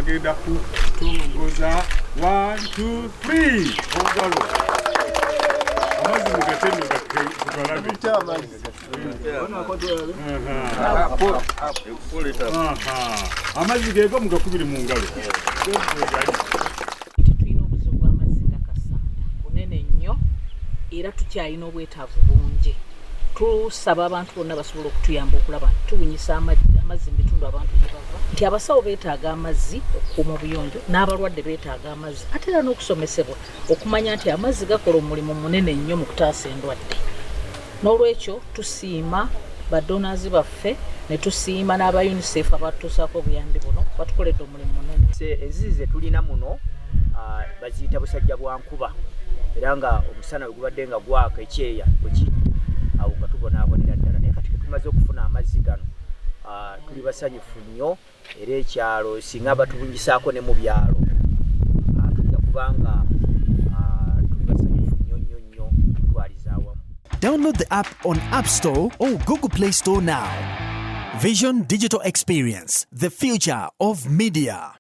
agenda kutongoza 1 2 3 ongalo amazzi mugatendo gakalabe amazzi gego mugakubiri mu ngalo tulina obuzibu bw'amazzi nga Kassanda bunene nnyo era tukyalina obwetaavu bungi. Tusaba abantu bonna basobola okutuyamba okulaba nti tubunyisa amazzi mu bitundu abantu gye bava, nti abasawo beetaaga amazzi okukuuma obuyonjo, n'abalwadde beetaaga amazzi, ate era n'okusomesebwa okumanya nti amazzi gakola omulimu munene nnyo mu kutaasa endwadde. N'olwekyo tusiima badonaazi baffe ne tusiima n'aba UNICEF abatutuusaako obuyambi buno batukoledde omulimu munene. Enzizi ze tulina muno baziyita busajja bwa nkuba era nga omusana bwe gubadde nga gwaka ekyeya awo katubonaabonera ddala, naye kati tumaze okufuna amazzi gano tuli basanyufu nnyo era ekyalo singa batubunyisaako ne mu byalo tujja kubanga tuli basanyufu nnyo tutwaliza awamu. Download the app on App Store or Google Play Store now. Vision Digital Experience, the future of media.